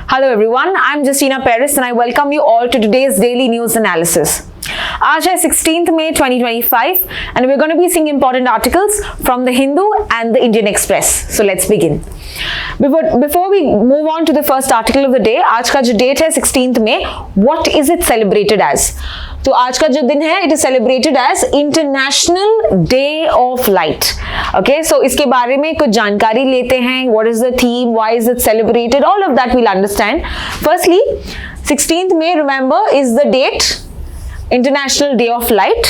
Hello everyone, I'm Justina Paris and I welcome you all to today's daily news analysis. आज है 16th May 2025 and we're going to be seeing important articles from the Hindu and the Indian Express. So let's begin. Before we move on to the first article of the day, आज का जो date है 16th May, what is it celebrated as? तो आज का जो दिन है it is celebrated as International Day of Light. Okay, so इसके बारे में कुछ जानकारी लेते हैं. What is the theme? Why is it celebrated? All of that we'll understand. Firstly, 16th May, remember, is the date international day of light,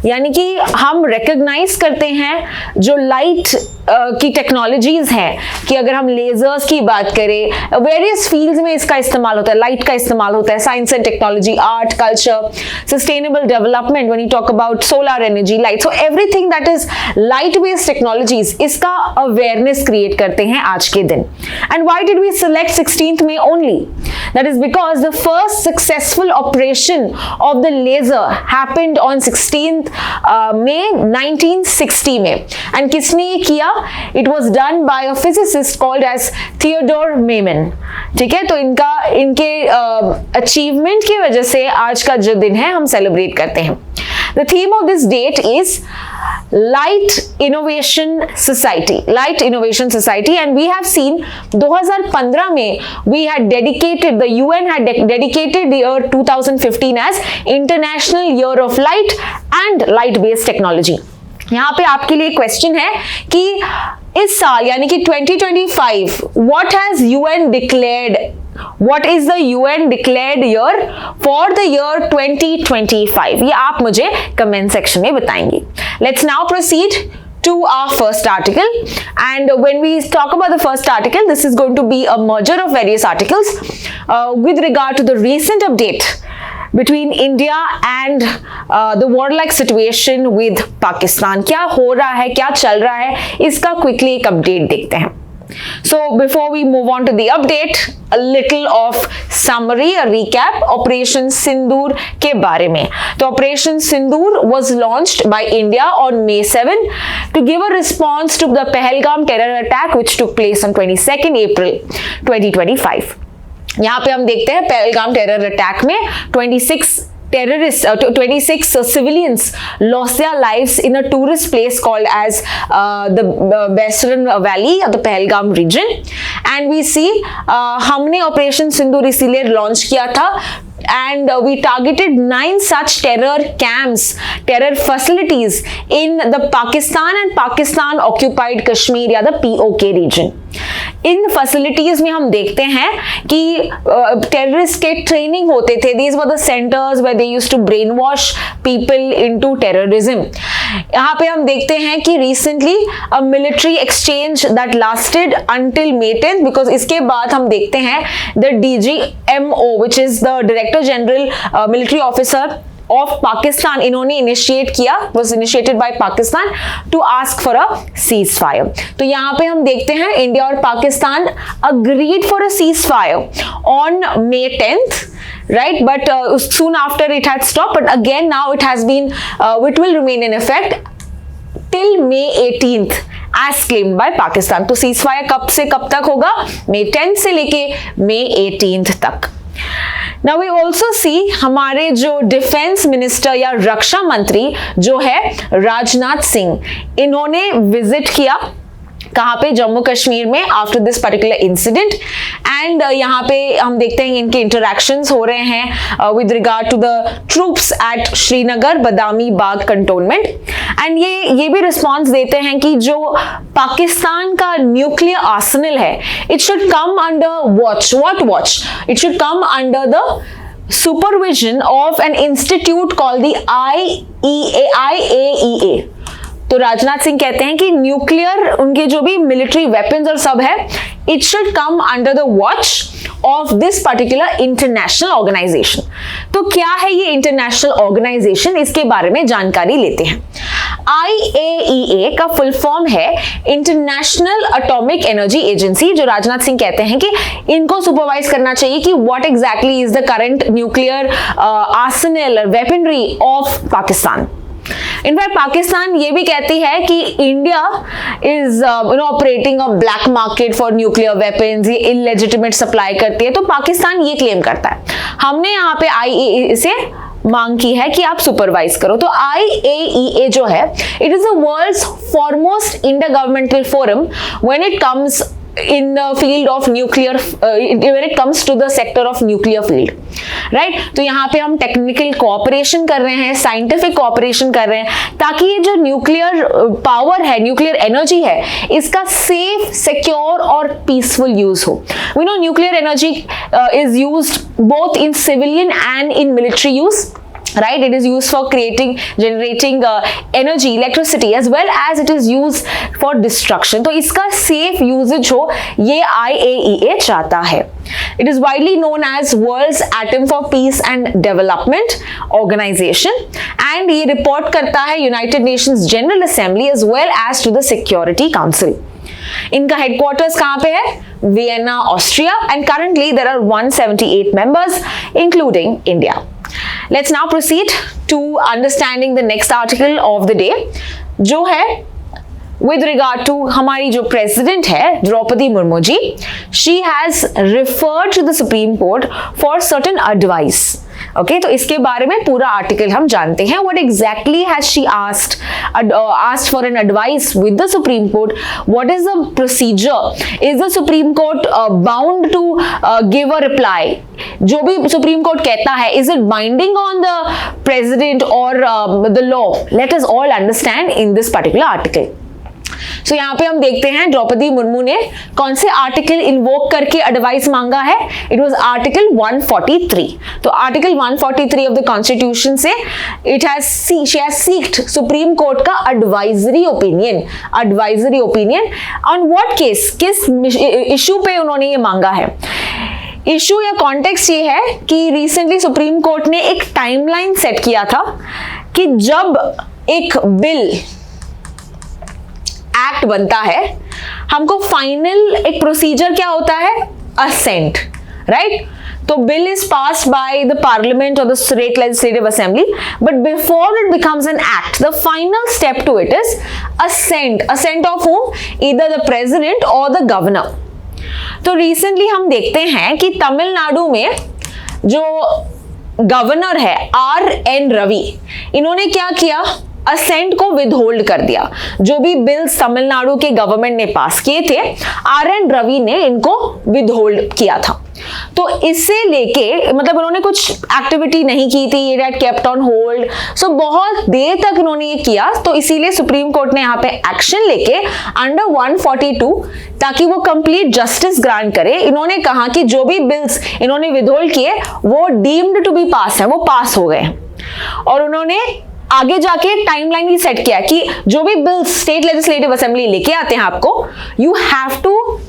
यानी कि हम रिकॉग्नाइज करते हैं जो लाइट की टेक्नोलॉजीज हैं कि अगर हम लेजर्स की बात करें, वेरियस फील्ड्स में इसका इस्तेमाल होता है, लाइट का इस्तेमाल होता है, science and technology, art, culture, sustainable development, when you talk about solar energy, light, so everything that is light based technologies, इसका अवेयरनेस क्रिएट करते हैं आज के दिन. And why did we select 16th May only? That is because the first successful operation of the laser happened on 16th May 1960 में. And किसने ये किया? It was done by a physicist called as Theodore Maiman. ठीक है, तो इनके achievement की वजह से आज का जो दिन है हम सेलिब्रेट करते हैं. The theme of this date is Light Innovation Society. Light Innovation Society, and we have seen 2015 में we had dedicated, the UN had dedicated the year 2015 as International Year of Light and Light Based Technology. यहाँ पे आपके लिए question है कि इस साल यानी कि 2025 what has UN declared? What is the UN declared year for the year 2025? ये आप मुझे कमेंट सेक्शन में बताएंगे. Let's now proceed to our first article, and when we talk about the first article, this is going to be a merger of various articles with regard to the recent update between India and the warlike situation with Pakistan. क्या हो रहा है, क्या चल रहा है, इसका quickly एक update देखते हैं. So before we move on to the update, a little of summary, a recap. Operation Sindoor के बारे में. तो Operation Sindoor was launched by India on May 7 to give a response to the Pahalgam terror attack which took place on 22nd April 2025. यहाँ पे हम देखते हैं Pahalgam terror attack में 26 civilians lost their lives in a tourist place called as the Besran Valley of the Pahalgam region. And we see हमने operation सिंदूर इसीलिए launch किया था, and we targeted 9 such terror camps, terror facilities in the Pakistan and Pakistan occupied Kashmir या the POK region. In facilities में हम देखते हैं कि टेररिस्ट के ट्रेनिंग होते थे. These were the centers where they used to brainwash people into terrorism. यहाँ पे हम देखते हैं कि recently a military exchange that lasted until May 10th, because इसके बाद हम देखते हैं the DGMO, which is the Director General Military Officer of Pakistan, इन्होंने इनिशिएट किया, was initiated by Pakistan to ask for a ceasefire. तो यहाँ पे हम देखते हैं इंडिया और Pakistan agreed for a ceasefire on May 10th, right? But soon after it had stopped, but again now it has been, it will remain in effect till May 18th as claimed by Pakistan. तो ceasefire कब से कब तक होगा? May 10th से लेके May 18th तक. Now we also see हमारे जो डिफेंस मिनिस्टर या रक्षा मंत्री जो है राजनाथ सिंह, इन्होंने विजिट किया कहाँ पे? जम्मू कश्मीर में after this particular incident. And यहाँ पे हम देखते हैं इनके इंटरैक्शंस हो रहे हैं with regard to the troops at Srinagar Badami Bagh cantonment. And ये भी रिस्पॉन्स देते हैं कि जो पाकिस्तान का न्यूक्लियर आर्सेनल है, it should come under watch. What watch? It should come under the supervision of an institute called the IAEA. तो राजनाथ सिंह कहते हैं कि न्यूक्लियर उनके जो भी मिलिट्री वेपन्स और सब है, it should come under the watch of this particular international organisation. तो क्या है ये इंटरनेशनल ऑर्गेनाइजेशन, इसके बारे में जानकारी लेते हैं. IAEA का फुल फॉर्म है इंटरनेशनल एटॉमिक एनर्जी एजेंसी, जो राजनाथ सिंह कहते हैं कि इनको सुपरवाइज करना चाहिए कि what exactly is the current nuclear Arsenal weaponry of Pakistan. In fact Pakistan ये भी कहती है कि India is operating a black market for nuclear weapons, ये इलेजिटिमेट सप्लाई करती है, तो पाकिस्तान ये क्लेम करता है। हमने यहाँ पे IAEA से मांग की है कि आप सुपरवाइज करो। तो IAEA जो है, it is the world's foremost intergovernmental forum when it comes in the field of nuclear, when it comes to the sector of nuclear field, right? तो यहाँ पे हम टेक्निकल कोऑपरेशन कर रहे हैं, साइंटिफिक कोऑपरेशन कर रहे हैं, ताकि ये जो न्यूक्लियर पावर है, न्यूक्लियर एनर्जी है, इसका सेफ, सिक्योर और पीसफुल यूज हो। We know nuclear energy is used both in civilian and in military use, right? It is used for generating energy, electricity, as well as it is used for destruction. तो इसका safe usage हो, ये IAEA चाहता है। It is widely known as World's Atom for Peace and Development Organization, and ये report करता है United Nations General Assembly as well as to the Security Council. इनका हेडक्वार्टर्स कहाँ पे है? Vienna, Austria, and currently there are 178 members including India. Let's now proceed to understanding the next article of the day, जो है with regard to हमारी जो president है Draupadi Murmu ji, she has referred to the Supreme Court for certain advice. Okay, तो इसके बारे में पूरा आर्टिकल हम जानते हैं. What exactly has she asked for an advice with the Supreme Court? What is the procedure? Is the Supreme Court bound to give a reply? जो भी Supreme Court कहता है, is it binding on the president or the law? Let us all understand in this particular article. So यहाँ पे हम देखते हैं द्रौपदी मुर्मू ने कौन से आर्टिकल इन्वोक करके एडवाइस मांगा है. It was article 143. तो आर्टिकल 143 ऑफ द कॉन्स्टिट्यूशन से she has seeked supreme court का advisory opinion on what case, किस इशू पे उन्होंने ये मांगा है. इशू या कॉन्टेक्स्ट ये है कि रिसेंटली सुप्रीम कोर्ट ने एक टाइमलाइन सेट किया था कि जब एक बिल एक्ट बनता है, हमको फाइनल एक प्रोसीजर क्या होता है? Assent, right? तो bill is pass by the parliament और the state legislative assembly, but before it becomes an act, the final step to it is assent of whom? either the president or the governor. तो recently हम देखते हैं कि तमिलनाडु में जो governor है RN Ravi, इन्होंने क्या किया? असेंट को विदहोल्ड कर दिया. जो भी बिल्स तमिलनाडु के गवर्नमेंट ने पास किए थे, RN रवि ने इनको विदहोल्ड किया था. तो इससे लेके मतलब उन्होंने कुछ एक्टिविटी नहीं की थी, it had kept on hold. So बहुत देर तक उन्होंने ये किया, तो इसीलिए सुप्रीम कोर्ट ने यहाँ पे एक्शन लेके अंडर 142, ताकि वो कंप्लीट जस्टिस ग्रांट करे, इन्होंने कहा कि जो भी बिल्स इन्होंने विदहोल्ड किए वो डीम्ड टू बी पास है, वो पास हो गए. और उन्होंने आगे जाके टाइमलाइन भी सेट किया कि जो भी बिल्स स्टेट लेजिस्लेटिव असेंबली लेके आते हैं आपको, you have to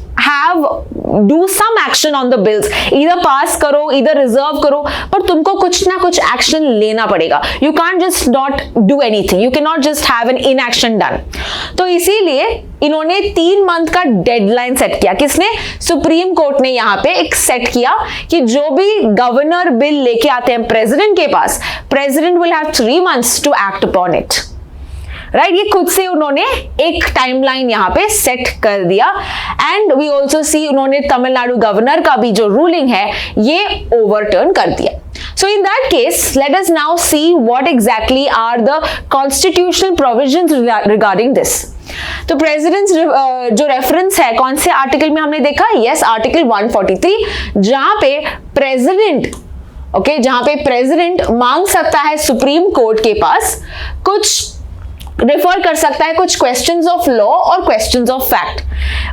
do some action on the bills. either pass करो, either reserve करो, पर तुमको कुछ ना कुछ एक्शन लेना पड़ेगा. You can't just not do anything. You cannot just have an inaction done. तो इसीलिए इन्होंने 3 मंथ का डेडलाइन सेट किया. किसने? सुप्रीम कोर्ट ने यहाँ पे एक सेट किया कि जो भी गवर्नर बिल लेके आते हैं प्रेसिडेंट के पास, president will have 3 months to act upon it. Right, ये खुद से उन्होंने एक टाइमलाइन यहाँ पे सेट कर दिया. एंड वी ऑल्सो सी उन्होंने तमिलनाडु गवर्नर का भी जो रूलिंग है ये ओवरटर्न कर दिया. So in that case, let us now see what exactly are the constitutional provisions regarding this. तो प्रेसिडेंट्स जो रेफरेंस है कौन से आर्टिकल में हमने देखा? यस, आर्टिकल 143, जहां पे प्रेसिडेंट जहां पे प्रेसिडेंट मांग सकता है सुप्रीम कोर्ट के पास, कुछ रेफर कर सकता है कुछ क्वेश्चंस ऑफ लॉ और questions of fact.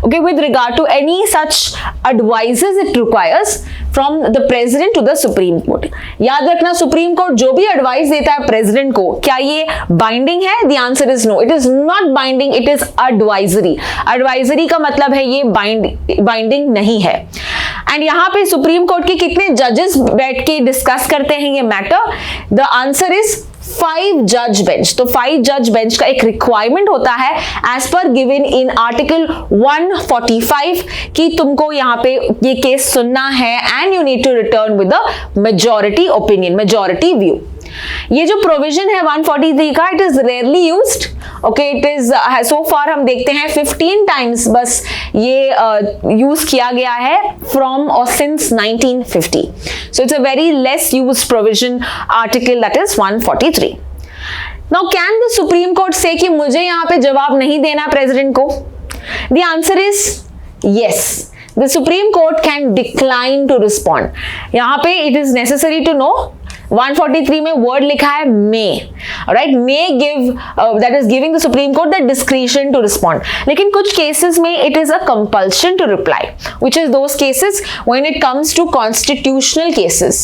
Okay, with regard to any such advices it requires from the president to the supreme court. याद रखना, सुप्रीम कोर्ट जो भी एडवाइस देता है प्रेसिडेंट को, क्या ये बाइंडिंग है? The answer is no, it is not binding, it is advisory. Advisory का मतलब है ये बाइंडिंग नहीं है. एंड यहाँ पे सुप्रीम कोर्ट के कितने जजेस बैठ के डिस्कस करते हैं ये मैटर? द आंसर इज 5 जज बेंच. तो 5 जज बेंच का एक रिक्वायरमेंट होता है as per given in article 145 कि तुमको यहाँ पे ये केस सुनना है and you need to return with the majority opinion, majority view. ये जो प्रोविजन है 143 का, it is rarely used, okay, it is so far हम देखते हैं 15 टाइम्स बस ये यूज किया गया है फ्रॉम और since 1950. So it's a very less use provision article, that is 143. Now can the supreme court से कि मुझे यहां पे जवाब नहीं देना प्रेसिडेंट को? The answer is yes. The Supreme Court can decline to respond. यहाँ पे it is necessary to know 143 में word लिखा है may, right? May give that is giving the Supreme Court the discretion to respond. लेकिन कुछ cases में it is a compulsion to reply, which is those cases when it comes to constitutional cases.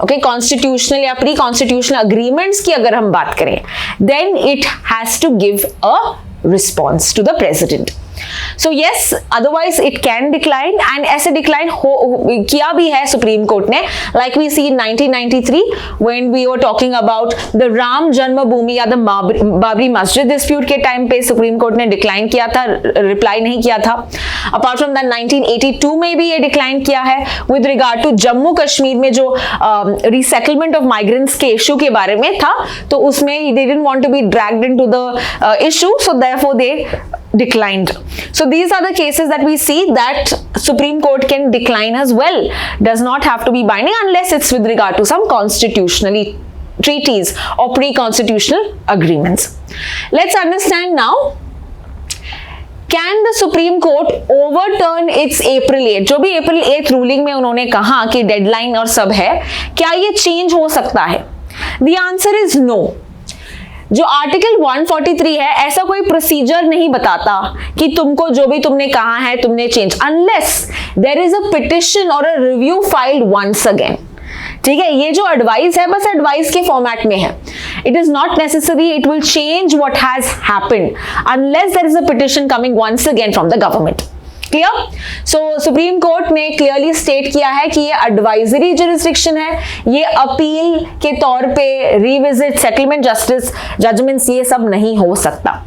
Okay, constitutional या pre-constitutional agreements की अगर हम बात करें, then it has to give a response to the president. So yes, otherwise it can decline, and ऐसे decline किया भी है सुप्रीम कोर्ट ने, like we see in 1993 when we were talking about the Ram जन्मभूमि या the बाबरी मस्जिद dispute के time पे supreme court ने डिक्लाइन किया था, रिप्लाई नहीं किया था. अपार्ट फ्रॉम दैट 1982 में भी ये डिक्लाइन किया है with regard to Jammu Kashmir में जो रिसेटलमेंट ऑफ माइग्रेंट्स के इशू के बारे में था, तो उसमें they didn't want to be dragged into the issue, so therefore they declined. So these are the cases that we see that Supreme Court can decline as well. Does not have to be binding unless it's with regard to some constitutionally treaties or pre-constitutional agreements. Let's understand now. Can the Supreme Court overturn its April 8? जो भी April 8 ruling में उन्होंने कहा कि deadline और सब है, क्या ये चेंज हो सकता है? The answer is no. जो आर्टिकल 143 है, ऐसा कोई प्रोसीजर नहीं बताता कि तुमको जो भी तुमने कहा है तुमने change, unless there is a petition और a review filed once again. ठीक है, ये जो एडवाइस है बस एडवाइस के फॉर्मेट में है. It is not necessary it will change what has happened unless there is a petition coming once again from the government. Clear? So supreme court ने क्लियरली स्टेट किया है कि ये एडवाइजरी जुरिस्डिक्शन है, ये अपील के तौर पे रिविजिट सेटलमेंट जस्टिस जजमेंट्स ये सब नहीं हो सकता.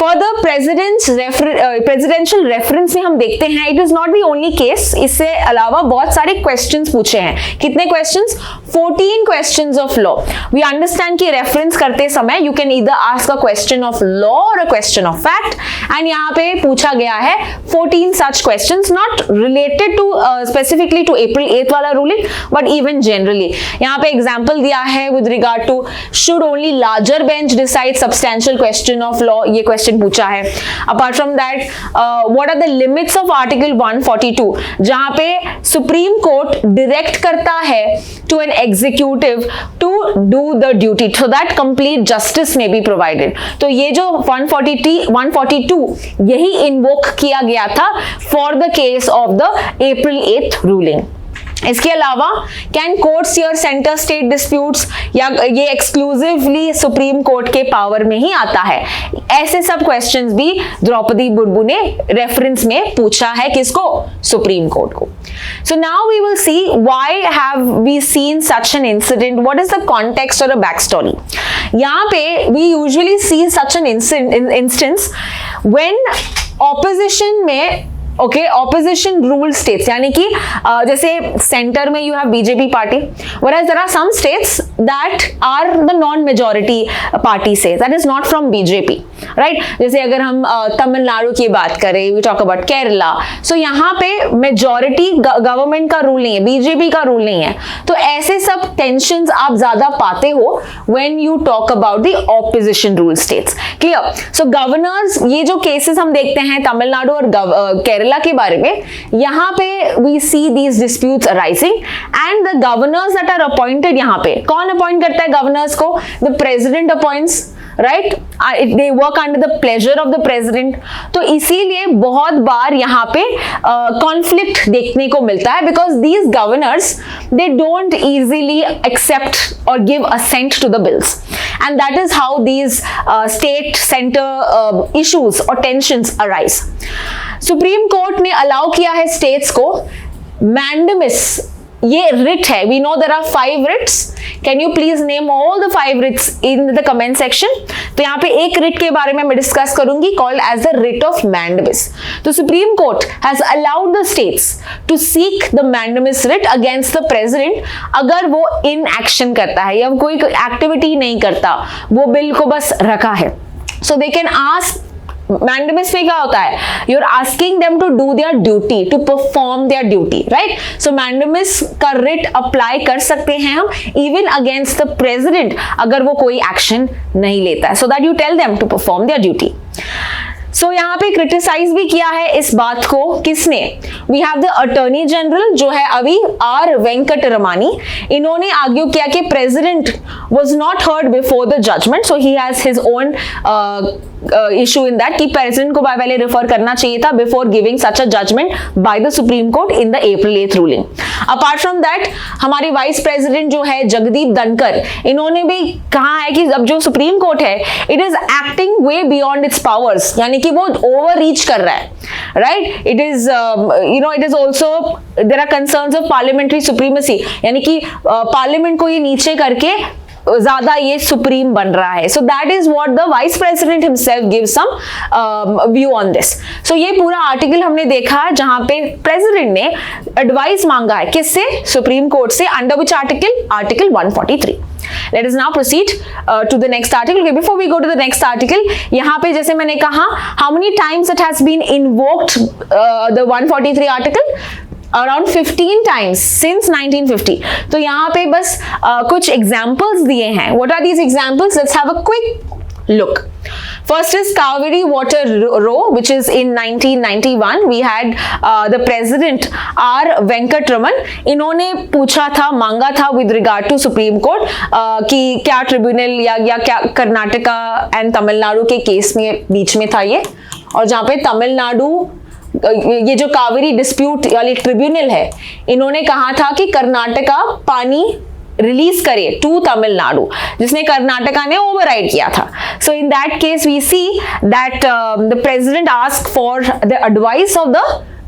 फर्दर प्रेसिडेंशियल रेफरेंस में हम देखते हैं it is not the only case. इससे अलावा बहुत सारे क्वेश्चंस पूछे हैं. कितने questions? 14 questions of law. We understand कि रेफरेंस करते समय you can either ask a question of law और a question of fact, and यहाँ पे पूछा गया है 14 such questions, not related to specifically to April 8 वाला रूलिंग, बट इवन जनरली. यहाँ पे एग्जाम्पल दिया है with regard to should only larger bench decide substantial question of law, ये क्वेश्चन पूछा है. Apart from that what are the limits of article 142, जहां पे सुप्रीम कोर्ट डायरेक्ट करता है to an executive to do the duty so that complete justice में be provided. तो ये जो 142 यही इन्वोक किया गया था for the case of the April 8 ruling. इसके अलावा can courts here centre state disputes, या ये एक्सक्लूसिवली सुप्रीम कोर्ट के पावर में ही आता है. ऐसे सब क्वेश्चंस भी द्रौपदी मुर्मू ने रेफरेंस में पूछा है किसको? सुप्रीम कोर्ट को. So now we will see why have we seen such an incident, what is the context और अ बैक स्टोरी. यहाँ पे we usually see such an instance when opposition में ऑपोजिशन रूल स्टेट्स, यानी कि जैसे centre में you have BJP party, whereas there are some states that are the non-majority party says that is not from BJP, right? जैसे अगर हम तमिलनाडु की बात करें, we talk about Kerala, so यहाँ पे मेजॉरिटी गवर्नमेंट का रूल नहीं है, बीजेपी का रूल नहीं है. तो ऐसे सब टेंशंस आप ज्यादा पाते हो when you talk about the opposition rule states. Clear? So governors, ये जो केसेस हम देखते हैं तमिलनाडु और केरला के बारे में, यहाँ पे we see these disputes arising and the governors that are appointed, यहाँ पे कौन अपॉइंट करता है गवर्नर्स को? The president appoints, right? They work under the pleasure of the president. तो इसीलिए बहुत बार यहाँ पे conflict देखने को मिलता है because these governors they don't easily accept or give assent to the bills, and that is how these state center issues or tensions arise. Supreme court ने अलाउ किया है स्टेट्स को मैंडेमिस ये रिट है, we know there are 5 writs, can you please name all the 5 writs in the comment section. तो यहाँ पे एक रिट के बारे में मैं डिस्कस करूंगी, called as the writ of mandamus. तो supreme court has allowed the states to seek the mandamus writ against the president अगर वो इन एक्शन करता है या कोई एक्टिविटी नहीं करता, वो बिल को बस रखा है। सो दे कैन आस्क, मैंडेमिस में क्या होता है, you are asking them to do their duty, to perform their duty, right. So mandamus का रिट अप्लाई कर सकते हैं हम इवन अगेंस्ट द प्रेसिडेंट अगर वो कोई एक्शन नहीं लेता है, so that you tell them to perform their duty. So यहाँ पे क्रिटिसाइज भी किया है इस बात को, किसने, we have the attorney general जो है अभी आर वेंकट रमानी, इन्होंने आर्ग्यू किया कि president was not heard before the judgement, so he has his own issue in that कि प्रेसिडेंट को पहले रेफर करना चाहिए था before giving such a judgement by the supreme court in the April 8th ruling. Apart from that हमारे vice president जो है जगदीप धनखड़, इन्होंने भी कहा है कि अब जो सुप्रीम कोर्ट है it is acting way beyond its powers, यानी कि वो ओवर रीच कर रहा है, right. It is it is also there are concerns of parliamentary supremacy, यानी कि पार्लियामेंट को ये नीचे करके ज्यादा ये सुप्रीम बन रहा है। So that is what the vice president himself give some view on this. So ये पूरा आर्टिकल हमने देखा जहां पे प्रेसिडेंट ने एडवाइस मांगा है, किससे, सुप्रीम कोर्ट से, under which article 143। Let us now proceed to the next article. Okay, before we go to the next article, यहाँ पे जैसे मैंने कहा, how many times it has been invoked the 143 article? Around 15 times since 1950. तो यहाँ पे बस कुछ examples दिए हैं. What are these examples? Let's have a quick look. First is Kaveri Water Row, which is in 1991. We had the President R. Venkataraman. इन्होंने पूछा था, मांगा था with regard to Supreme Court कि क्या ट्रिब्यूनल या क्या कर्नाटका एंड तमिलनाडु के केस में बीच में था ये, और जहाँ पे तमिलनाडु ये जो कावेरी डिस्प्यूट वाली ट्रिब्यूनल है, इन्होंने कहा था कि कर्नाटका पानी रिलीज करे टू तमिलनाडु, जिसने कर्नाटका ने ओवरराइड किया था। So in that case we see that the president ask for the advice of the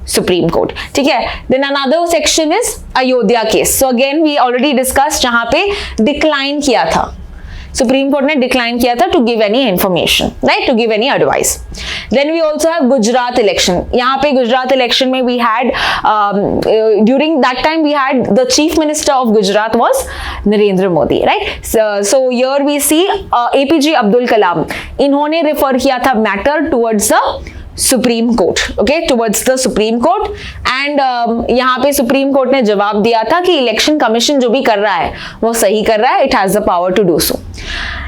supreme court, ठीक है। Then another section is Ayodhya case. So again we already discuss, जहां पे डिक्लाइन किया था, सुप्रीम कोर्ट ने decline किया था to give any information, right, to give any advice. Then we also have Gujarat election. यहाँ पे गुजरात इलेक्शन में we had during that time we had the chief minister of Gujarat was Narendra Modi, right. So here we see APJ Abdul Kalam, इन्होंने refer किया था matter towards the supreme court, okay, towards the supreme court, and यहाँ पे supreme court ने जवाब दिया था कि इलेक्शन कमीशन जो भी कर रहा है वो सही कर रहा है, it has the power to do so.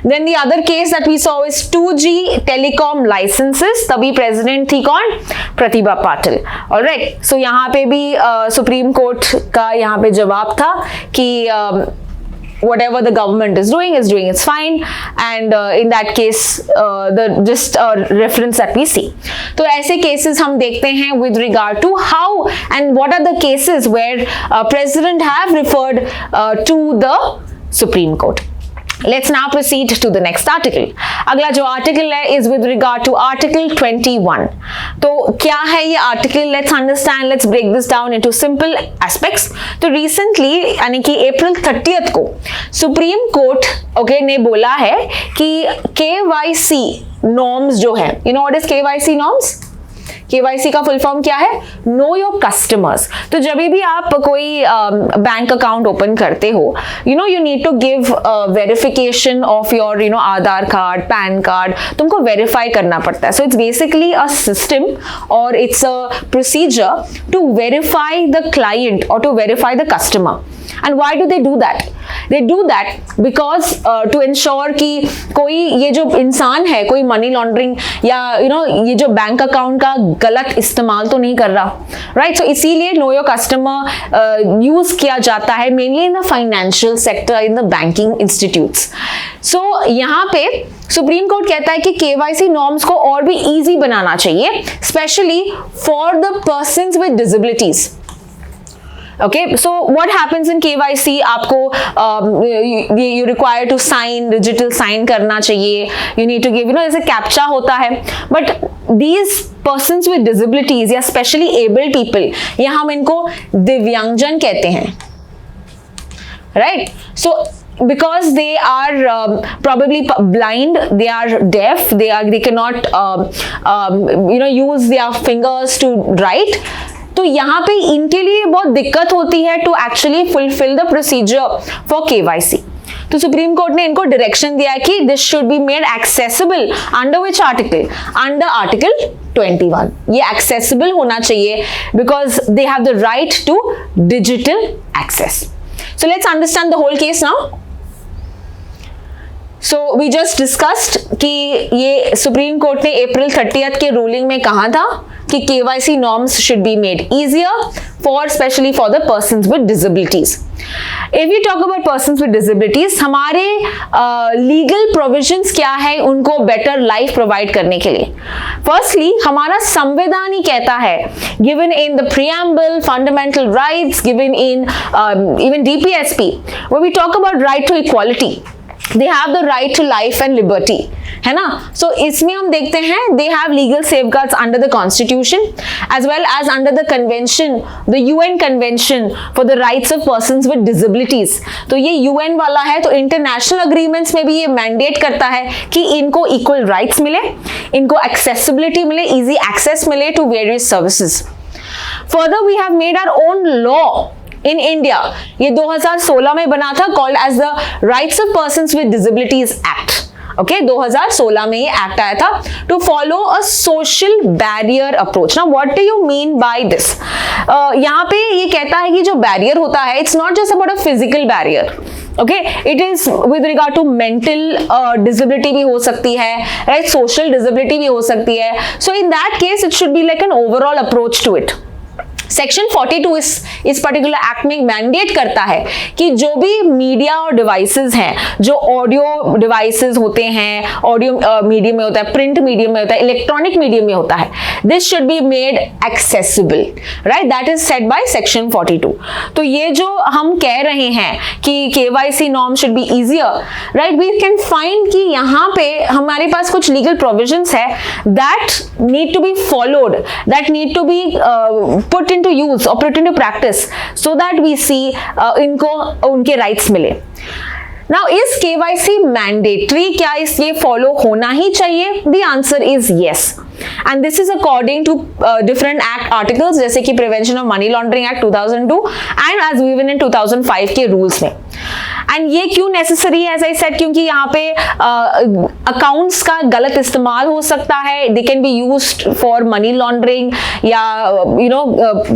Then the other case that we saw is 2G telecom licences, तभी प्रेसिडेंट थी कौन, प्रतिभा पाटिल, ऑलराइट। सो यहाँ पे भी सुप्रीम कोर्ट का यहाँ पे जवाब था कि whatever the government is doing it's fine, and in that case the just reference that we see. तो ऐसे cases हम देखते हैं with regard to how and what are the cases where president have referred to the Supreme Court. Let's now proceed to the next article. अगला जो article है is with regard to Article 21. तो क्या है ये article? Let's understand. Let's break this down into simple aspects. तो recently यानी कि April 30th को Supreme Court ने बोला है कि KYC norms जो है, you know what is KYC norms? KYC का फुल फॉर्म क्या है? Know your customers. तो जब भी आप कोई बैंक अकाउंट ओपन करते हो, you need to give verification of your Aadhaar card, PAN card, तुमको वेरीफाई करना पड़ता है। So it's basically a system और it's a procedure to verify the client और to verify the customer. And why do they do that? They do that because to ensure कि कोई ये जो इंसान है कोई मनी लॉन्ड्रिंग या ये जो बैंक अकाउंट का गलत इस्तेमाल तो नहीं कर रहा, राइट। सो इसीलिए नो योर कस्टमर यूज किया जाता है mainly in the financial sector, in the banking institutes. So यहाँ पे सुप्रीम कोर्ट कहता है कि KYC नॉर्म्स को और भी इजी बनाना चाहिए, specially for the persons with disabilities. Okay, so what happens in KYC? आपको you require to sign, digital sign करना चाहिए, you need to give जैसे कैप्चा होता है, but these persons with disabilities या specially able people, या हम इनको दिव्यांगजन कहते हैं, right? So because they are probably blind, they are deaf, they cannot use their fingers to write, तो यहाँ पे इनके लिए बहुत दिक्कत होती है to actually fulfil the procedure for KYC। तो सुप्रीम कोर्ट ने इनको डायरेक्शन दिया कि this should be made accessible under which article, under article 21। ये एक्सेसिबल होना चाहिए because they have the right to digital access. So let's understand the whole case now. So we just discussed कि ये supreme court ने अप्रैल 30 के ruling में कहा था कि KYC norms should be made easier especially for the persons with disabilities. If we talk about persons with disabilities, हमारे legal provisions क्या है उनको better life provide करने के लिए? Firstly, हमारा संविधान ही कहता है, given in the preamble, fundamental rights, given in even DPSP, when we talk about right to equality, they have the right to life and liberty, है ना? So इसमें हम देखते हैं they have legal safeguards under the constitution as well as under the convention, the UN convention for the rights of persons with disabilities। तो ये UN वाला है, तो international agreements में भी ये mandate करता है कि इनको equal rights मिले, इनको accessibility मिले, easy access मिले to various services। Further, we have made our own law in India, ये 2016 में बना था, called as the Rights of Persons with Disabilities Act। Okay 2016 में ये एक्ट आया था to follow a social barrier approach. ना what do you mean by this? यहाँ पे ये कहता है कि जो बैरियर होता है, it's not just about a physical barrier, okay, it is with regard to mental disability भी हो सकती है, राइट, सोशल डिसेबिलिटी भी हो सकती है। So in that case it should be like an overall approach to it. Section 42 इस particular act में मैंडेट करता है कि जो भी मीडिया और डिवाइसेस हैं, जो ऑडियो डिवाइसेस होते हैं, ऑडियो मीडियम में होता है, प्रिंट मीडियम में होता है, इलेक्ट्रॉनिक मीडियम में होता है, this should be made accessible, right, that is set by section 42। तो ये जो हम कह रहे हैं कि KYC norm should be easier, right, we can find कि यहाँ पे हमारे पास कुछ लीगल प्रोविजंस है that need to be followed, that need to be put into use or put into practice so that we see इनको उनके rights मिले। Now is KYC mandatory? क्या ये follow होना ही चाहिए? The answer is yes. And this is according to different act articles जैसे कि Prevention of Money Laundering Act 2002 and as given in 2005 के rules में। एंड ये क्यों नेसेसरी है, एज आई सेड, क्योंकि यहाँ पे अकाउंट्स का गलत इस्तेमाल हो सकता है, they can be used for money laundering या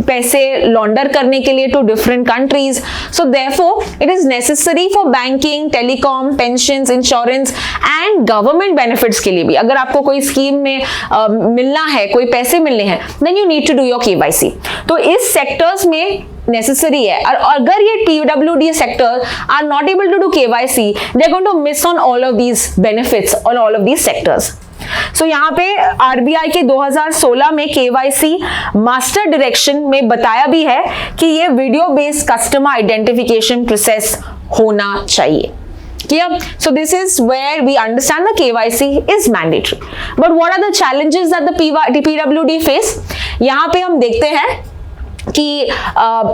पैसे लॉन्डर करने के लिए to different countries. So therefore it is necessary for banking, telecom, pensions, insurance and government benefits के लिए भी। अगर आपको कोई स्कीम में मिलना है, कोई पैसे मिलने हैं, then you need to do your KYC। तो इस सेक्टर्स में नेसेसरी है, और अगर ये PWD sector are not able to do KYC, they are going to miss on all of these benefits on all of these sectors. So यहाँ पे RBI के 2016 में KYC मास्टर डायरेक्शन में बताया भी है कि ये video based customer identification process होना चाहिए। Clear? So this is where we understand the KYC is mandatory. But what are the challenges that the PWD face? यहाँ पे हम देखते हैं कि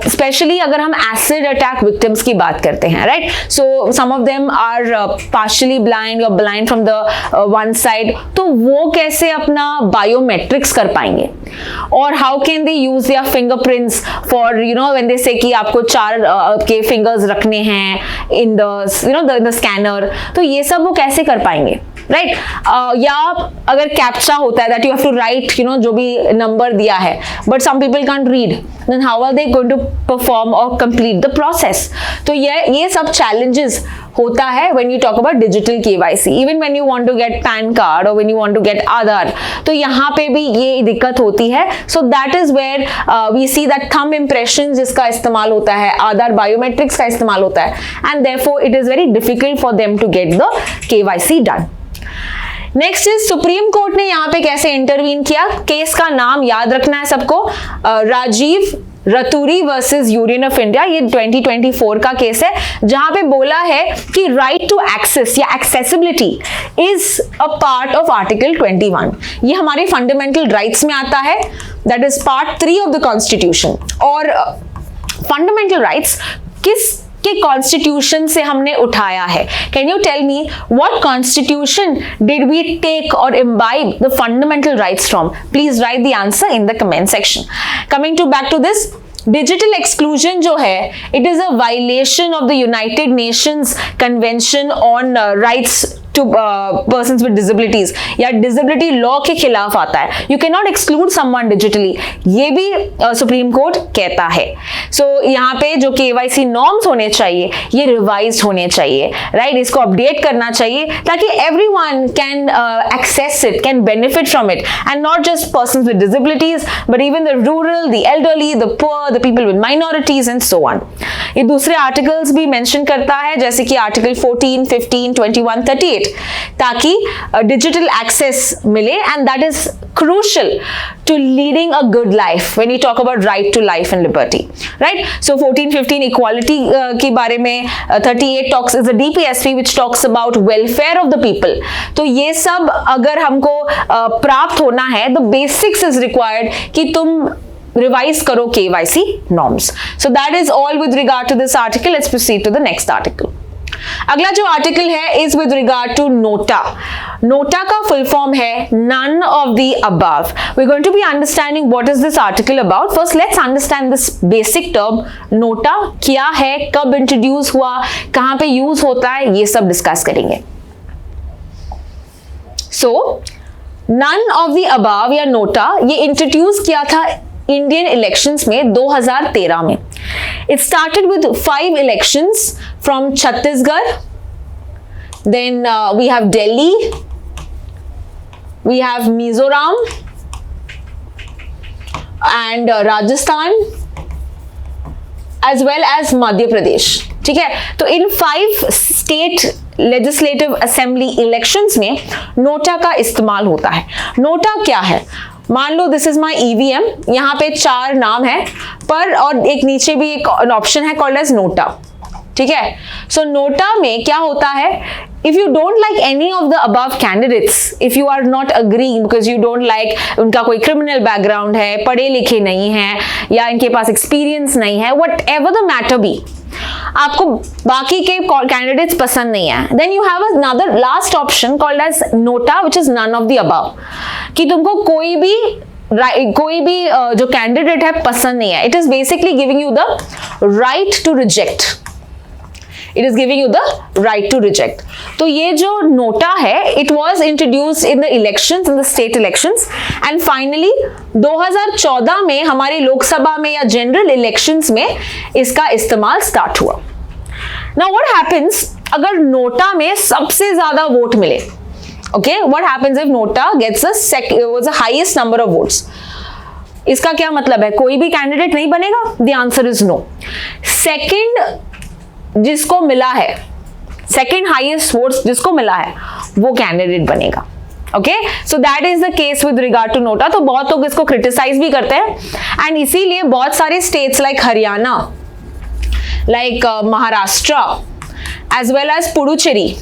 स्पेशली अगर हम एसिड अटैक विक्टिम्स की बात करते हैं, right, so some of them are partially blind और blind from the one side, तो वो कैसे अपना बायोमेट्रिक्स कर पाएंगे, और how can they use their fingerprints for when they say कि आपको 4 के फिंगर्स रखने हैं इन द द स्कैनर, तो ये सब वो कैसे कर पाएंगे, राइट, या अगर कैप्चा होता है that you have to write जो भी नंबर दिया है, but some people can't read, then how are they going to perform or complete the process? तो ये सब challenges होता है when you talk about digital KYC, even when you want to get PAN card or when you want to get Aadhaar, तो यहाँ पे भी ये दिक्कत होती है। So that is where we see that thumb impressions जिसका इस्तेमाल होता है, Aadhaar biometrics का इस्तेमाल होता है, and therefore it is very difficult for them to get the KYC done. Next is supreme court ने यहाँ पे कैसे इंटरवीन किया। केस का नाम याद रखना है सबको, Rajeev Raturi versus union of India. ये 2024 का केस है, जहां पे बोला है कि राइट टू एक्सेस या accessibility is a part of article 21। ये हमारे फंडामेंटल राइट्स में आता है, that is part 3 of the constitution. और फंडामेंटल राइट्स के कॉन्स्टिट्यूशन से हमने उठाया है? Can you tell me what constitution did we take और imbibe the fundamental rights from? Please write the answer in the comment section. Coming to back to this, digital exclusion जो है, it is a violation of the United Nations convention on rights to persons with disabilities, या disability law के खिलाफ आता है. You can not exclude someone digitally, ये भी supreme court कहता है. सो यहाँ पे जो KYC नॉर्म्स होने चाहिए ये रिवाइज होने चाहिए, राइट? इसको अपडेट करना चाहिए ताकि everyone can access it, can benefit from it, and not just persons with disabilities but even the rural, the elderly, the poor, the people with minorities and so on. ये दूसरे articles भी mention करता है, जैसे कि article 14, 15, 21, 38, ताकि digital access मिले, and that is crucial to leading a good life when you talk about right to life and liberty, right? So 14, 15 equality के बारे में, 38 talks is a DPSP which talks about welfare of the people. तो ये सब अगर हमको प्राप्त होना है, the basics is required कि तुम रिवाइज करो KYC norms. So that is all with regard to this article. Let's proceed to the next article. अगला जो आर्टिकल है is with regard to NOTA. NOTA का फुल फॉर्म है none of the above. We are going to be understanding what is this article about. First let's understand this basic term. NOTA क्या है, कब introduce हुआ, कहां पे use होता है, ये सब डिस्कस करेंगे. सो नन ऑफ द अबव या नोटा ये इंट्रोड्यूस किया था इंडियन इलेक्शंस में 2013 में. It started with 5 elections from Chhattisgarh, then we have Delhi, we have Mizoram and Rajasthan as well as Madhya Pradesh. ठीक है, तो इन 5 स्टेट लेजिस्लेटिव असेंबली इलेक्शंस में नोटा का इस्तेमाल होता है. नोटा क्या है? मान लो दिस इज माई EVM, यहाँ पे 4 नाम है पर, और एक नीचे भी एक ऑप्शन है कॉल्ड एज नोटा. ठीक है, सो नोटा में क्या होता है, if you don't like any of the above candidates, if you are not agreeing because you don't like उनका कोई criminal background है, पढ़े लिखे नहीं हैं, या इनके पास experience नहीं है, whatever the matter be, आपको बाकी के कैंडिडेट्स पसंद नहीं है, then you have another last option called as nota which is none of the above, कि तुमको कोई भी जो कैंडिडेट है पसंद नहीं है. It is basically giving you the right to reject. It is giving you the right to reject. तो ये जो नोटा है, it was introduced in the elections, in the state elections, and finally 2014 में हमारी लोकसभा में या जनरल इलेक्शंस में इसका इस्तेमाल स्टार्ट हुआ. नाउ व्हाट हैपेंस अगर नोटा में सबसे ज्यादा वोट मिले? Okay, what happens if Nota gets the highest number of votes? इसका क्या मतलब है? कोई भी कैंडिडेट नहीं बनेगा? The answer is no. Second जिसको मिला है, सेकंड हाईएस्ट वोट्स जिसको मिला है, वो कैंडिडेट बनेगा. Okay, so that is the case with regard to NOTA. तो बहुत लोग इसको क्रिटिसाइज भी करते हैं, एंड इसीलिए बहुत सारे states like Haryana, like Maharashtra, as well as Puducherry,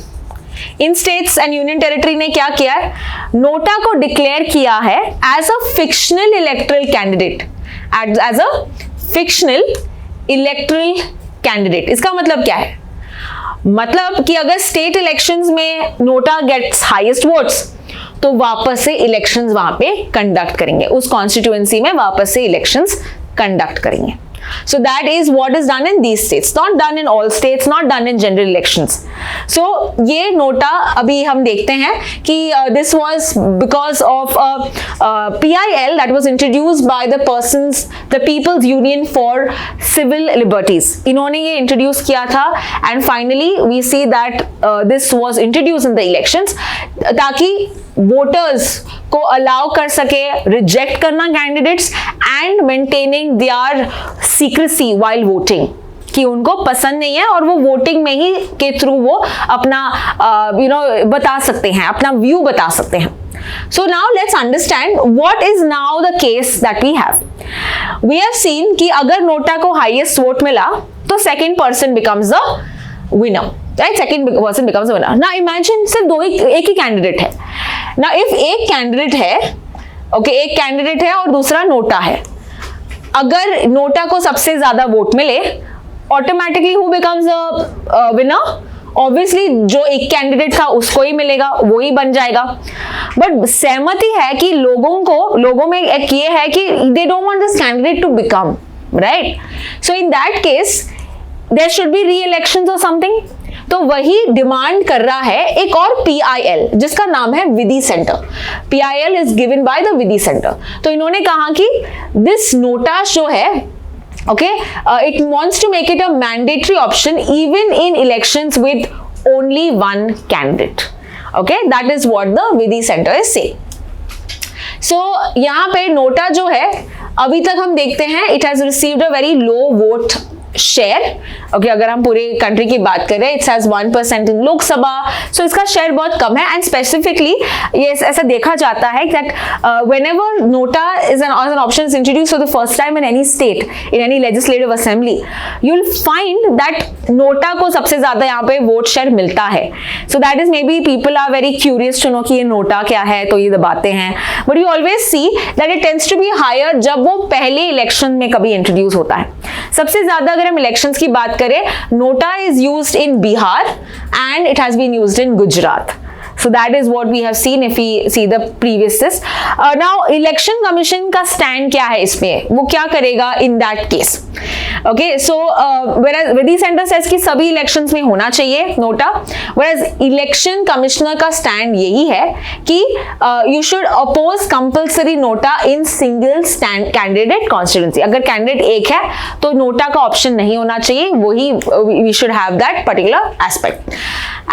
in states and union territory ने क्या किया है, नोटा को डिक्लेयर किया है as a fictional electoral candidate, as a fictional electoral candidate. इसका मतलब क्या है? मतलब कि अगर स्टेट इलेक्शंस में नोटा गेट्स हाईएस्ट वोट्स तो वापस से इलेक्शंस वहां पे कंडक्ट करेंगे, उस कॉन्स्टिट्यूएंसी में वापस से इलेक्शंस कंडक्ट करेंगे. So that is what is done in these states, not done in all states, not done in general elections. So ये नोटा अभी हम देखते हैं कि this was because of PIL that was introduced by the People's Union for Civil Liberties. इन्होंने ये introduce किया था, and finally we see that this was introduced in the elections ताकि वोटर्स को अलाउ कर सके रिजेक्ट करना candidates and maintaining their secrecy while voting, कि उनको पसंद नहीं है और वो वोटिंग में ही के थ्रू वो अपना बता सकते हैं, अपना व्यू बता सकते हैं. So now let's understand what is now the case that we have. We have seen कि अगर नोटा को हाईएस्ट वोट मिला तो second person becomes the winner. Right, second person becomes a winner. Now imagine सिर्फ एक ही candidate है. Now if एक candidate है, एक कैंडिडेट है और दूसरा नोटा है, अगर नोटा को सबसे ज्यादा वोट मिले automatically who becomes the winner? Obviously जो एक कैंडिडेट था उसको ही मिलेगा, वो ही बन जाएगा। बट सहमति है कि लोगों में एक ये है कि they don't want this candidate to become, right? So in that case there should be re elections और समथिंग। तो वही डिमांड कर रहा है एक और PIL, जिसका नाम है Vidhi centre. PIL is given by the Vidhi centre. तो इन्होंने कहा कि दिस नोटा जो है, okay, it wants to make it a mandatory option even in elections with only one candidate. Okay, that is what the Vidhi Center is saying. So यहाँ पे NOTA जो है अभी तक हम देखते हैं it has received a very low vote share. Okay, अगर हम पूरे कंट्री की बात करें, इट्स हैज 1% इन लोकसभा, सो इसका शेयर बहुत कम है। एंड स्पेसिफिकली ये ऐसा देखा जाता है that whenever NOTA is an option is introduced for the first time in any state, in any legislative assembly, you will find that NOTA को सबसे ज्यादा यहाँ पे वोट शेयर मिलता है। So that is maybe people are very curious to know कि ये NOTA क्या है, तो ये दबाते हैं। But you always see that it tends to be higher जब वो पहले इलेक्शन में कभी इंट्रोड्यूस होता है। सबसे ज्यादा अगर हम इलेक्शंस की बात करें, NOTA is used in Bihar and it has been used in Gujarat. So that is what we have seen if we see the previous this. Now election commission का stand क्या है इसमें, वो क्या करेगा in that case? Okay, so whereas Vidhi centre says कि सभी elections में होना चाहिए नोटा, whereas इलेक्शन कमिश्नर का stand यही है कि you should oppose compulsory NOTA in single stand candidate constituency. अगर कैंडिडेट एक है तो नोटा का ऑप्शन नहीं होना चाहिए, वही we should have that particular aspect.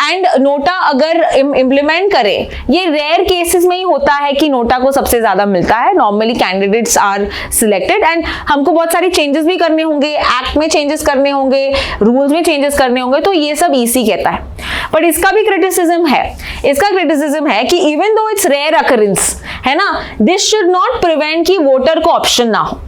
And NOTA अगर इम्प्लीमेंट करें, ये रेयर केसेस में ही होता है कि नोटा को सबसे ज्यादा मिलता है। Normally candidates are selected and हमको बहुत सारी चेंजेस भी करने होंगे, एक्ट में चेंजेस करने होंगे, रूल्स में चेंजेस करने होंगे, तो ये सब ईसी कहता है। बट इसका भी क्रिटिसिज्म है, कि even though it's rare occurrence है ना, दिस शुड नॉट प्रिवेंट कि वोटर को ऑप्शन ना हो।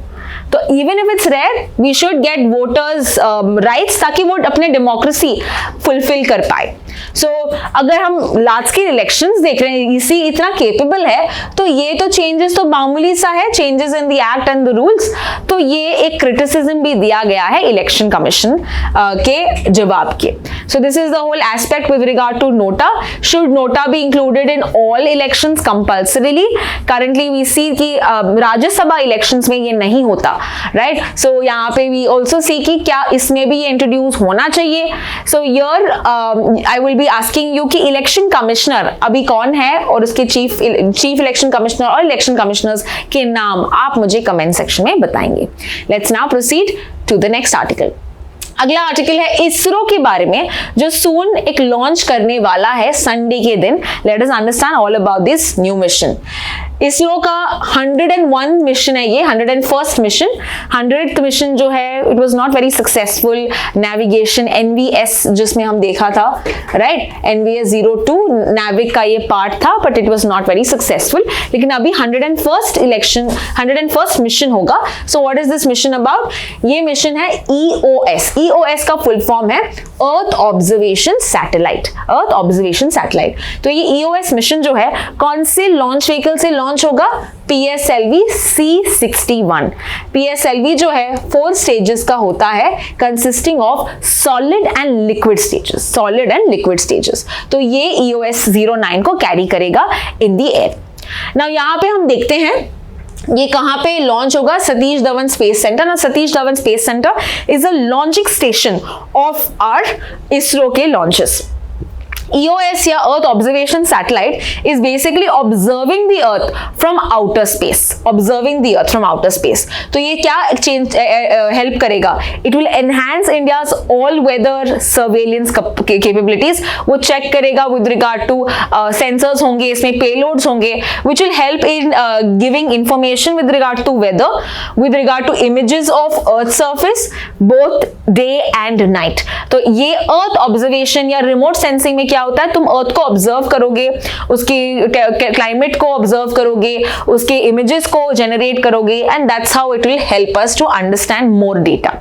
तो even if it's rare we should get voters rights, ताकि वो अपने डेमोक्रेसी फुलफिल कर पाए। सो अगर हम लार्ज स्केल इलेक्शंस देख रहे हैं, ईसी इतना केपेबल है, तो ये तो चेंजेस तो मामूली सा है, changes in the act and the rules, तो ये एक क्रिटिसिज्म भी दिया गया है इलेक्शन कमीशन के जवाब के। So this is the whole aspect with regard to NOTA. Should NOTA be included in all elections compulsorily? Currently we see कि राज्यसभा इलेक्शंस में ये नहीं होता, राइट? सो यहाँ पे वी ऑल्सो सी कि क्या इसमें भी ये इंट्रोड्यूस होना चाहिए। So here I will be asking you कि इलेक्शन कमिश्नर अभी कौन है और उसके चीफ इलेक्शन कमिश्नर और इलेक्शन कमिश्नर्स के नाम आप मुझे कमेंट सेक्शन में बताएंगे। Let's now proceed to the next article. अगला आर्टिकल है इसरो के बारे में, जो सून एक लॉन्च करने वाला है संडे के दिन। Let us understand all about this new mission. ISRO का 101 मिशन है, ये 101st मिशन। 100th मिशन जो है it was not very successful. Navigation NVS जिसमें हम देखा था, राइट, NVS-02 नेविक का ये पार्ट था, but it was not very successful. लेकिन अभी 101st मिशन होगा। So what is this mission about? ये मिशन है EOS। EOS का फुल फॉर्म है अर्थ ऑब्जर्वेशन सैटेलाइट। अर्थ ऑब्जर्वेशन सैटेलाइट। तो ये EOS मिशन जो है कौन से लॉन्च व्हीकल से लॉन्च होगा? PSLV C61। PSLV जो है 4 स्टेजेस का होता है, consisting of solid and liquid stages. तो ये EOS-09 को कैरी करेगा इन द एयर। नाउ यहाँ पे हम देखते हैं ये कहां पे लॉन्च होगा? Satish Dhawan space centre. ना Satish Dhawan space centre is a launching station of our ISRO के लॉन्चेस। EOS या earth observation satellite is basically observing the earth from outer space. तो ये क्या हेल्प करेगा? It will enhance India's all weather surveillance capabilities. वो check करेगा with regard to sensors होंगे, इसमें पेलोड्स होंगे, which will help in giving information with regard to weather, with regard to images of earth surface both day and night. तो ये earth observation या remote sensing में क्या होता है? तुम अर्थ को ऑब्जर्व करोगे, उसकी क्लाइमेट को ऑब्जर्व करोगे, उसके इमेजेस को जनरेट करोगे, and that's how it will help us to understand more data.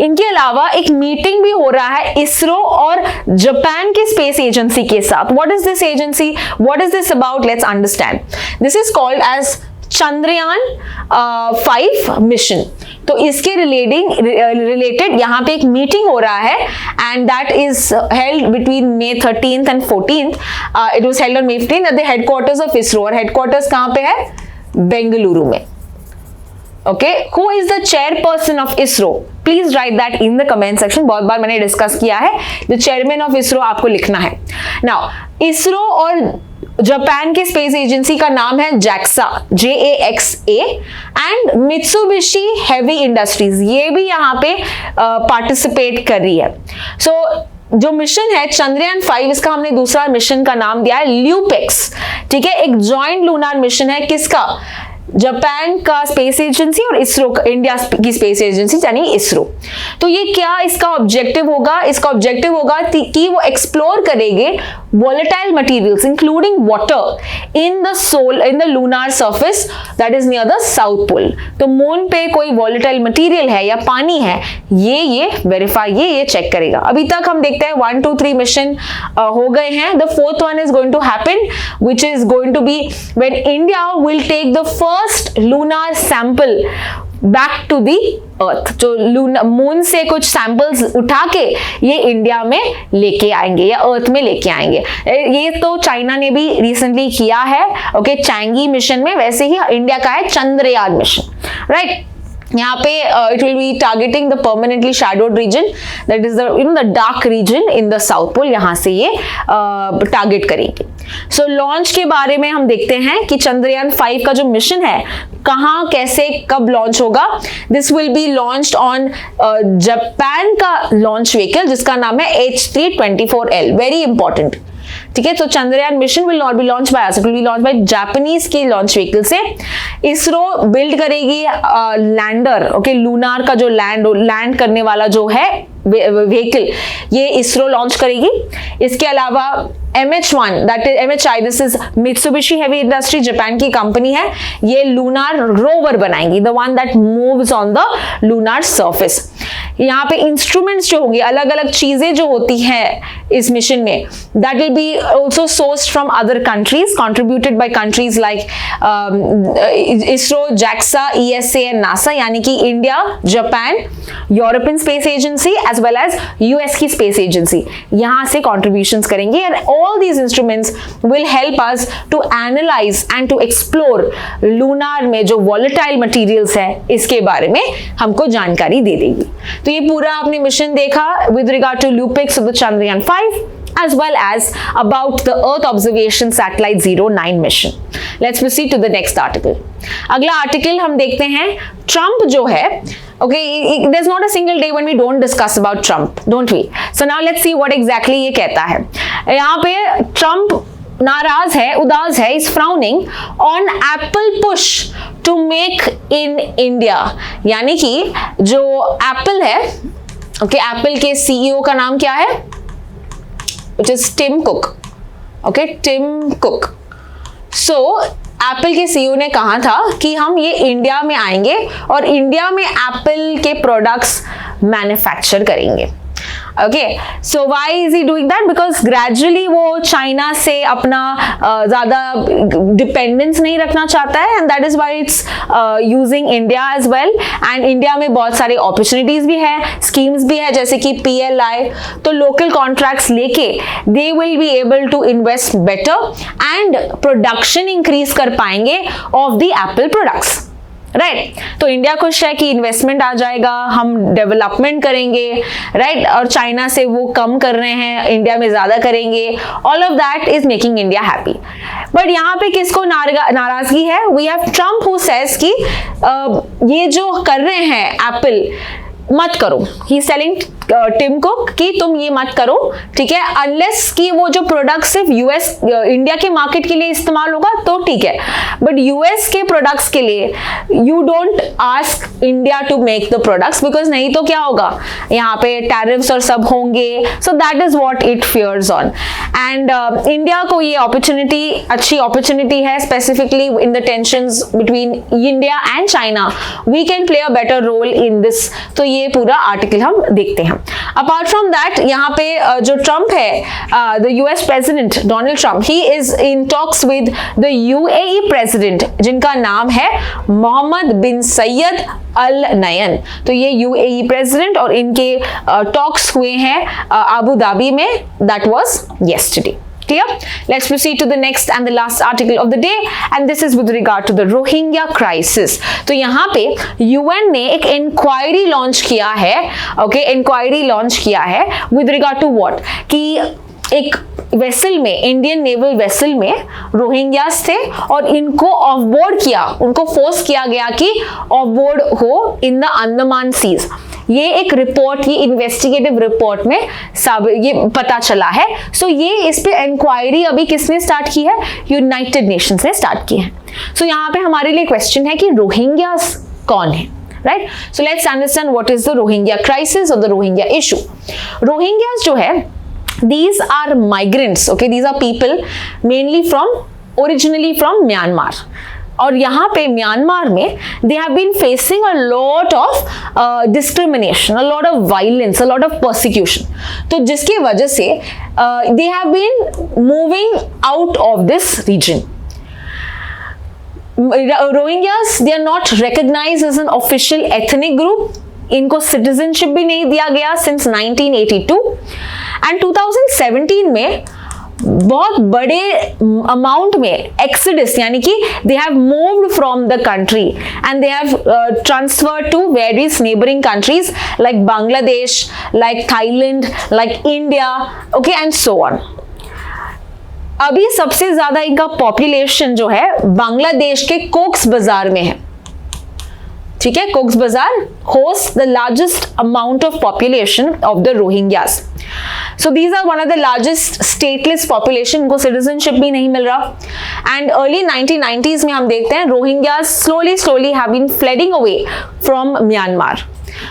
इनके अलावा एक मीटिंग भी हो रहा है इसरो और जापान के स्पेस एजेंसी के साथ। What is this agency? What is this about? Let's understand. This is called as Chandrayaan 5 mission. तो इसके रिलेटेड यहाँ पे एक मीटिंग हो रहा है and that is held between May 13th and 14th. It was held on May 15th at the headquarters of ISRO. और headquarters कहाँ पे है? बेंगलुरु में. Okay, who is the chairperson of ISRO? Please write that in the comment section. बहुत बार मैंने discuss किया है. The chairman of ISRO आपको लिखना है. Now, ISRO और जापान के स्पेस एजेंसी का नाम है JAXA, JAXA, and Mitsubishi heavy industries, ये भी यहाँ पे पार्टिसिपेट कर रही है. सो जो मिशन है चंद्रयान 5, इसका हमने दूसरा मिशन का नाम दिया है ल्यूपेक्स. ठीक है, एक जॉइंट लूनार मिशन है. किसका? जापान का स्पेस एजेंसी और इसरो, इंडिया की स्पेस एजेंसी यानी इसरो. तो ये क्या इसका ऑब्जेक्टिव होगा? इसका ऑब्जेक्टिव होगा कि वो एक्सप्लोर करेंगे volatile materials including water in the lunar surface that is near the south pole. तो मून पे कोई वॉलेटाइल मटेरियल है या पानी है, ये वेरीफाई, ये चेक करेगा. अभी तक हम देखते हैं 1, 2, 3 मिशन हो गए हैं. The 4th one is going to happen which is going to be when India will take the first lunar sample back to the earth. जो मून से कुछ सैंपल्स उठा के ये इंडिया में लेके आएंगे या अर्थ में लेके आएंगे. ये तो चाइना ने भी रिसेंटली किया है. ओके, चैंगी मिशन में. वैसे ही इंडिया का है चंद्रयान मिशन, राइट. यहाँ पे it will be targeting the permanently shadowed region that is the dark region in the south pole. यहाँ से ये टारगेट करेंगे. सो लॉन्च के बारे में हम देखते हैं कि चंद्रयान 5 का जो मिशन है कहाँ, कैसे, कब लॉन्च होगा. This will be launched on Japan का लॉन्च व्हीकल जिसका नाम है H324L. Very important. ठीक है, तो Chandrayaan mission will not be launch by us, it will B launch by Japanese के लॉन्च व्हीकल से. इसरो बिल्ड करेगी लैंडर. ओके, लूनार का जो लैंड करने वाला जो है व्हीकल, ये इसरो लॉन्च करेगी. इसके अलावा MH1 that is MHI, this is Mitsubishi heavy industry, Japan की कंपनी है. ये लूनार रोवर बनाएंगी, the one that moves on the lunar surface. यहाँ पे इंस्ट्रूमेंट्स जो होंगे, अलग अलग चीजें जो होती हैं इस मिशन में, that will be also sourced from other countries, contributed by countries like ISRO, JAXA, ESA and NASA, यानी कि India, Japan, European space agency as well as US की स्पेस एजेंसी यहाँ से कॉन्ट्रीब्यूशंस करेंगे. And all these instruments will help us to analyse and to explore lunar में जो volatile materials है इसके बारे में हमको जानकारी दे देगी. तो ये पूरा आपने मिशन देखा with regard to LUPEX of the Chandrayaan 5 as well as about the Earth Observation Satellite 09 mission. Let's proceed to the next article. अगला आर्टिकल हम देखते हैं. ट्रम्प जो है, okay, there's not a single day when we don't discuss about Trump, don't we? So now let's see what exactly ये कहता है. यहाँ पे ट्रम्प नाराज है, उदास है, is frowning on Apple push to make in India. यानी कि जो एप्पल है, ओके, एप्पल के CEO का नाम क्या है? It is Tim Cook. Okay, Tim Cook. So Apple के CEO ने कहा था कि हम ये इंडिया में आएंगे और इंडिया में एप्पल के प्रोडक्ट्स मैन्युफैक्चर करेंगे. Okay, so why is he doing that? Because gradually वो चाइना से अपना ज्यादा डिपेंडेंस नहीं रखना चाहता है, and that is why it's using India as well. And India में बहुत सारे अपॉर्चुनिटीज भी है, स्कीम्स भी है, जैसे कि PLI. तो लोकल कॉन्ट्रैक्ट्स लेके they will be able to invest better and production increase कर पाएंगे of the Apple products, right. तो इंडिया खुश है कि इन्वेस्टमेंट आ जाएगा, हम डेवलपमेंट करेंगे, राइट. और चाइना से वो कम कर रहे हैं, इंडिया में ज्यादा करेंगे. All of that is making India happy. But यहाँ पे किसको नाराजगी है? We have Trump who says कि ये जो कर रहे हैं एप्पल, मत करो. He is telling Tim Cook कि तुम ये मत करो, ठीक है, अनलेस कि वो जो प्रोडक्ट सिर्फ इंडिया के मार्केट के लिए इस्तेमाल होगा तो ठीक है, बट US के प्रोडक्ट्स के लिए you don't ask India to make the products, because नहीं तो क्या होगा, यहाँ पे टैरिफ्स और सब होंगे. So that is what it fears on. And India को ये अपॉर्चुनिटी, अच्छी अपॉर्चुनिटी है, specifically in the tensions between India and China. We can play a better role in this. तो ये पूरा आर्टिकल हम देखते हैं. अपार्ट फ्रॉम दैट यहाँ पे जो ट्रम्प है, the US president Donald Trump, he is in talks with the UAE president जिनका नाम है मोहम्मद बिन सैयद अल नयन। तो ये यूएई प्रेसिडेंट और इनके टॉक्स हुए हैं अबू धाबी में, that was yesterday. Clear? Let's proceed to the next and the last article of the day, and this is with regard to the Rohingya crisis. तो यहाँ पे UN ने एक इंक्वायरी लॉन्च किया है, ओके, इंक्वायरी लॉन्च किया है with regard to what? कि एक वेसल में, इंडियन नेवल वेसल में रोहिंग्यास थे और इनको ऑफ बोर्ड किया, उनको फोर्स किया गया कि ऑफ बोर्ड हो इन द अंडमान सीज। ये एक रिपोर्ट, ये इन्वेस्टिगेटिव रिपोर्ट में सब ये पता चला है। सो ये इस पे इंक्वायरी अभी किसने स्टार्ट की है? यूनाइटेड नेशंस ने स्टार्ट की है। सो यहाँ पे हमारे लिए क्वेश्चन है कि रोहिंग्यास कौन है, right? So let's understand what is the Rohingya crisis और द रोहिंग्या इशू। रोहिंग्यास जो है, these are migrants, okay, these are people mainly originally from Myanmar, और यहाँ पे म्यांमार में they have been facing a lot of discrimination, a lot of violence, a lot of persecution, तो जिसकी वजह से they have been moving out of this region. Rohingyas, they are not recognized as an official ethnic group, इनको citizenship भी नहीं दिया गया since 1982 and 2017 में बहुत बड़े अमाउंट में एक्सोडस, यानी कि they have moved from the country and they have transferred to various neighbouring countries like Bangladesh, like Thailand, like India, okay, and so on. अभी सबसे ज्यादा इनका पॉपुलेशन जो है बांग्लादेश के कोक्स बाजार में है, ठीक है? Cox's Bazar host the largest amount of population of the Rohingyas. So these are one of the largest stateless population, इनको सिटीजनशिप भी नहीं मिल रहा। एंड अर्ली 1990s में हम देखते हैं Rohingyas slowly have been fleeing away from Myanmar.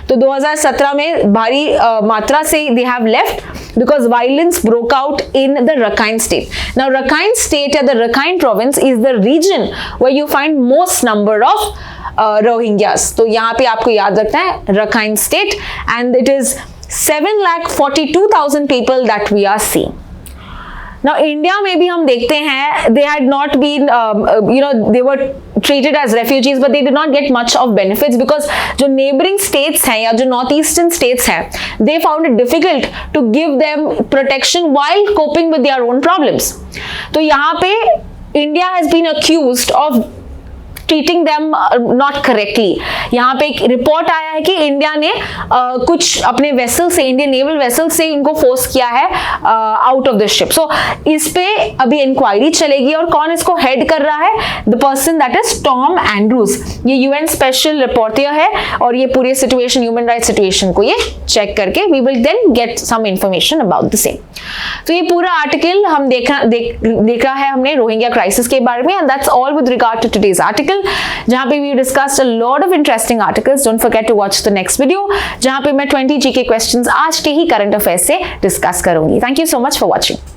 तो 2017 में भारी मात्रा से they have left because violence broke out in the Rakhine state. Now Rakhine state या the Rakhine province is the region where you find most number of Rohingyas. तो यहाँ पे आपको याद रखना है Rakhine state, and it is 7,42,000 people that we are seeing. Now India में भी हम देखते हैं they had not been they were treated as refugees but they did not get much of benefits because जो neighboring states हैं या जो north eastern states हैं they found it difficult to give them protection while coping with their own problems. तो यहाँ पे India has been accused of treating them not correctly. यहाँ पे एक रिपोर्ट आया है कि इंडिया ने कुछ अपने वेसल से, इंडियन नेवल वेसल से इनको फोर्स किया है आउट ऑफ द शिप। सो इस पे अभी इंक्वायरी चलेगी और कौन इसको हेड कर रहा है? The person that is Tom Andrews. ये यूएन स्पेशल रिपोर्टर है और ये पूरी सिचुएशन, ह्यूमन राइट सिचुएशन को ये चेक करके we will then get some information about the same. तो ये पूरा आर्टिकल हम देखा है हमने रोहिंग्या क्राइसिस के बारे में, and that's all with regard to today's article, जहां पे we discussed a lot of interesting articles. Don't forget to watch the next video जहां पे मैं 20 जीके क्वेश्चंस आज के ही करंट अफेयर्स से डिस्कस करूंगी। Thank you so much for watching.